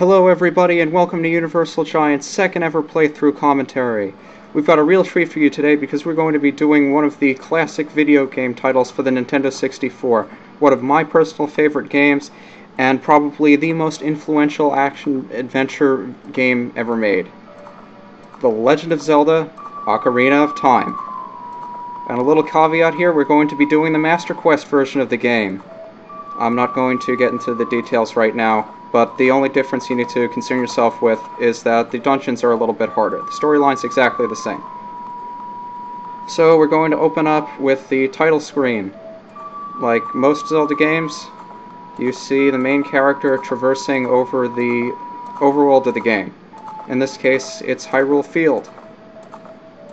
Hello everybody and welcome to UniversalGiant's second ever playthrough commentary. We've got a real treat for you today because we're going to be doing one of the classic video game titles for the Nintendo 64. One of my personal favorite games and probably the most influential action-adventure game ever made. The Legend of Zelda, Ocarina of Time. And a little caveat here, we're going to be doing the Master Quest version of the game. I'm not going to get into the details right now, but the only difference you need to concern yourself with is that the dungeons are a little bit harder. The storyline's exactly the same. So we're going to open up with the title screen. Like most Zelda games, you see the main character traversing over the overworld of the game. In this case, it's Hyrule Field.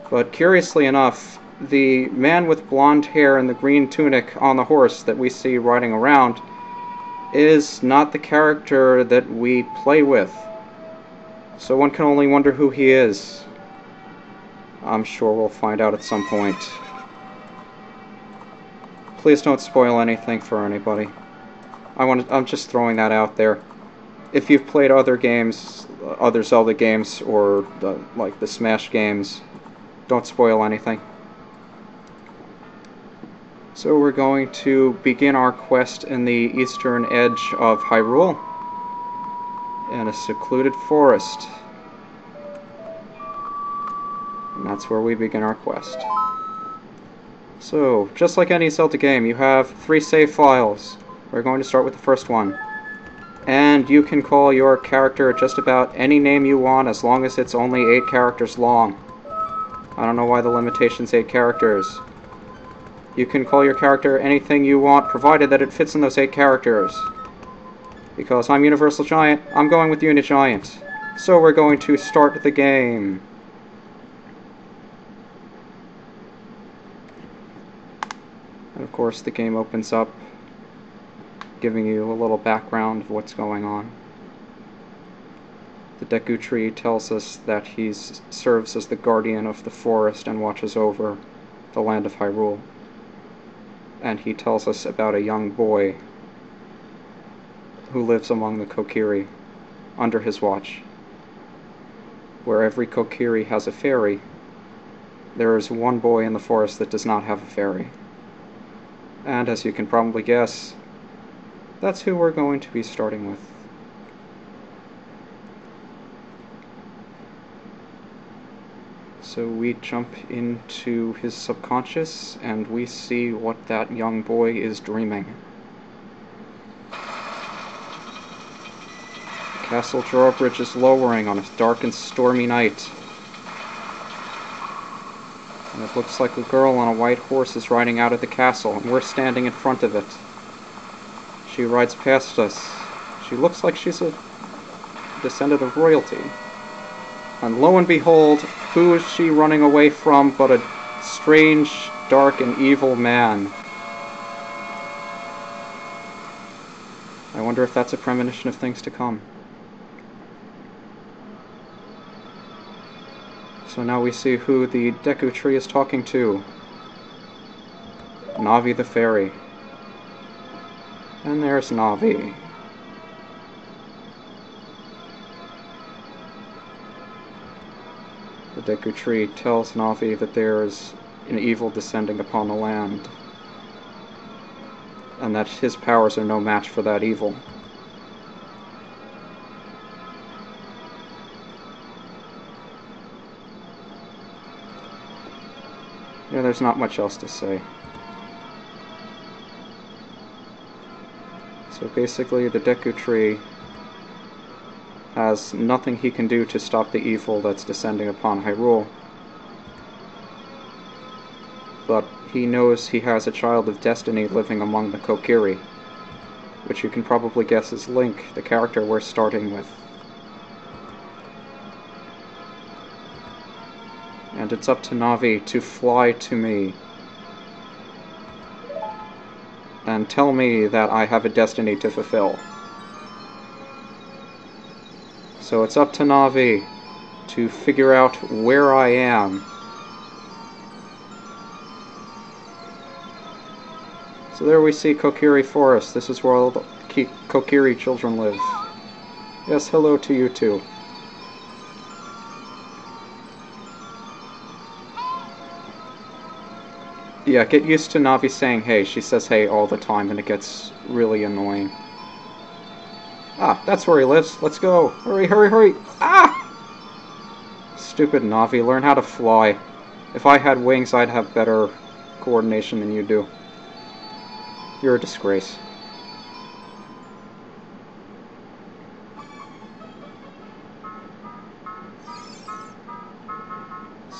But curiously enough, the man with blonde hair and the green tunic on the horse that we see riding around is not the character that we play with. So one can only wonder who he is. I'm sure we'll find out at some point. Please don't spoil anything for anybody. I'm just throwing that out there. If you've played other games, other Zelda games, or like the Smash games, don't spoil anything. So we're going to begin our quest in the eastern edge of Hyrule, in a secluded forest. And that's where we begin our quest. So, just like any Zelda game, you have 3 save files. We're going to start with the first one. And you can call your character just about any name you want as long as it's only 8 characters long. I don't know why the limitation's 8 characters. You can call your character anything you want, provided that it fits in those 8 characters. Because I'm UniversalGiant, I'm going with UniGiant. So we're going to start the game. And of course the game opens up, giving you a little background of what's going on. The Deku Tree tells us that he serves as the guardian of the forest and watches over the land of Hyrule. And he tells us about a young boy who lives among the Kokiri under his watch. Where every Kokiri has a fairy, there is one boy in the forest that does not have a fairy. And as you can probably guess, that's who we're going to be starting with. So we jump into his subconscious, and we see what that young boy is dreaming. The castle drawbridge is lowering on a dark and stormy night. And it looks like a girl on a white horse is riding out of the castle, and we're standing in front of it. She rides past us. She looks like she's a descendant of royalty. And lo and behold, who is she running away from but a strange, dark, and evil man? I wonder if that's a premonition of things to come. So now we see who the Deku Tree is talking to. Navi the Fairy. And there's Navi. The Deku Tree tells Navi that there is an evil descending upon the land, and that his powers are no match for that evil. Yeah, there's not much else to say. So basically, the Deku Tree has nothing he can do to stop the evil that's descending upon Hyrule. But he knows he has a child of destiny living among the Kokiri, which you can probably guess is Link, the character we're starting with. And it's up to Navi to fly to me and tell me that I have a destiny to fulfill. So it's up to Navi to figure out where I am. So there we see Kokiri Forest. This is where all the Kokiri children live. Yes, hello to you too. Yeah, get used to Navi saying hey. She says hey all the time and it gets really annoying. Ah, that's where he lives. Let's go. Hurry, hurry, hurry. Ah! Stupid Navi, learn how to fly. If I had wings, I'd have better coordination than you do. You're a disgrace.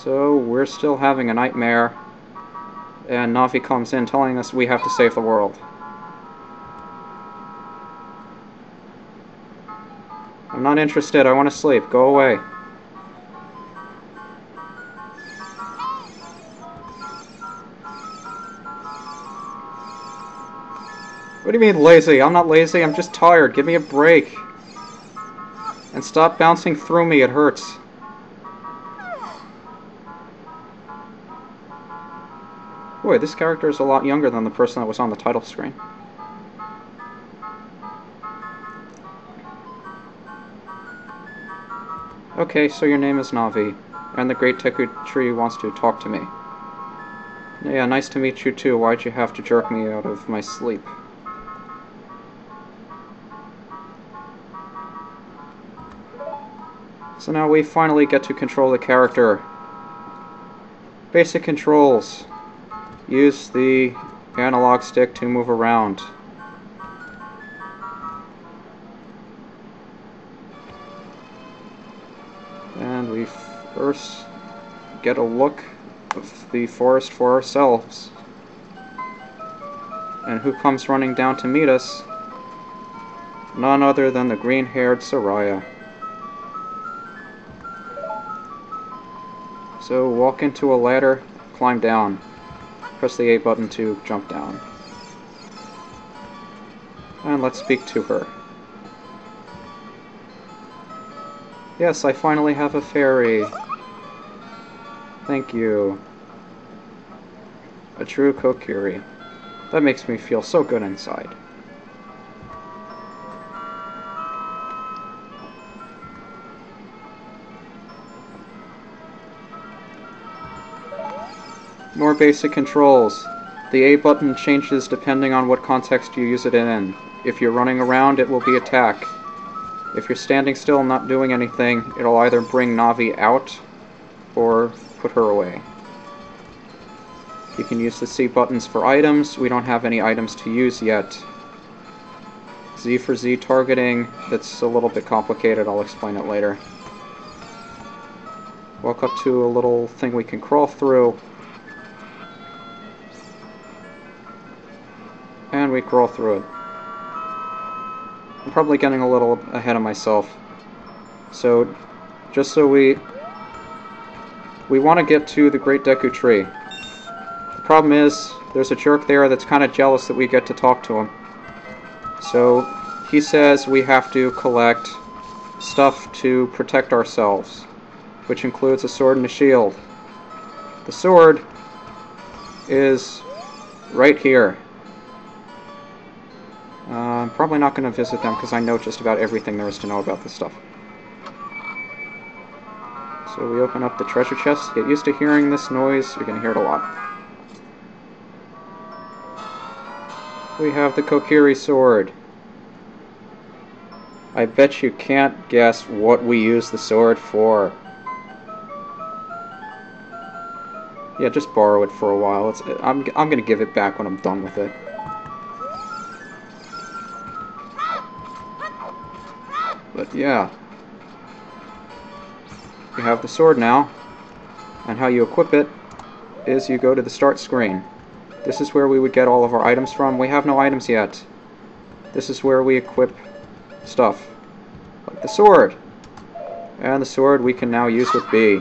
So, we're still having a nightmare, and Navi comes in telling us we have to save the world. I'm not interested, I want to sleep. Go away. What do you mean lazy? I'm not lazy, I'm just tired. Give me a break. And stop bouncing through me, it hurts. Boy, this character is a lot younger than the person that was on the title screen. Okay, so your name is Navi, and the Great Deku Tree wants to talk to me. Yeah, nice to meet you too. Why'd you have to jerk me out of my sleep? So now we finally get to control the character. Basic controls. Use the analog stick to move around. And we first get a look of the forest for ourselves. And who comes running down to meet us? None other than the green-haired Soraya. So walk into a ladder, climb down. Press the A button to jump down. And let's speak to her. Yes, I finally have a fairy. Thank you. A true Kokiri. That makes me feel so good inside. More basic controls. The A button changes depending on what context you use it in. If you're running around, it will be attack. If you're standing still and not doing anything, it'll either bring Navi out or put her away. You can use the C buttons for items. We don't have any items to use yet. Z for Z targeting. That's a little bit complicated. I'll explain it later. Walk up to a little thing we can crawl through. And we crawl through it. I'm probably getting a little ahead of myself. So, just so we want to get to the Great Deku Tree. The problem is, there's a jerk there that's kind of jealous that we get to talk to him. So, he says we have to collect stuff to protect ourselves, which includes a sword and a shield. The sword is right here. I'm probably not going to visit them because I know just about everything there is to know about this stuff. So we open up the treasure chest. Get used to hearing this noise. You're going to hear it a lot. We have the Kokiri sword. I bet you can't guess what we use the sword for. Yeah, just borrow it for a while. I'm going to give it back when I'm done with it. But yeah, you have the sword now, and how you equip it is you go to the start screen. This is where we would get all of our items from. We have no items yet. This is where we equip stuff, like the sword. And the sword we can now use with B.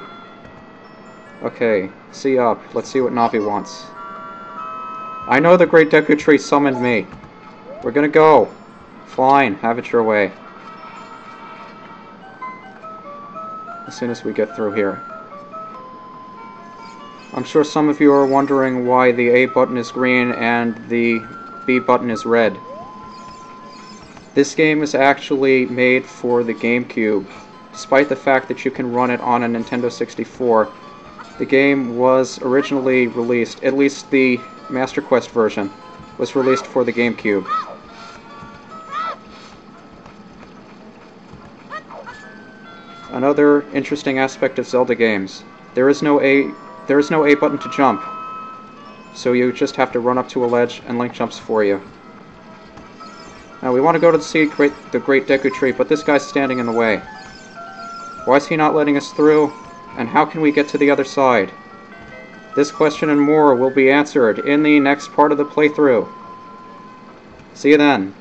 Okay, C up. Let's see what Navi wants. I know the Great Deku Tree summoned me. We're gonna go. Fine, have it your way. As soon as we get through here. I'm sure some of you are wondering why the A button is green and the B button is red. This game is actually made for the GameCube. Despite the fact that you can run it on a Nintendo 64, the game was originally released, at least the Master Quest version, was released for the GameCube. Another interesting aspect of Zelda games, there is no A button to jump, so you just have to run up to a ledge and Link jumps for you. Now we want to go to see the Great Deku Tree, but this guy's standing in the way. Why is he not letting us through? And how can we get to the other side? This question and more will be answered in the next part of the playthrough. See you then.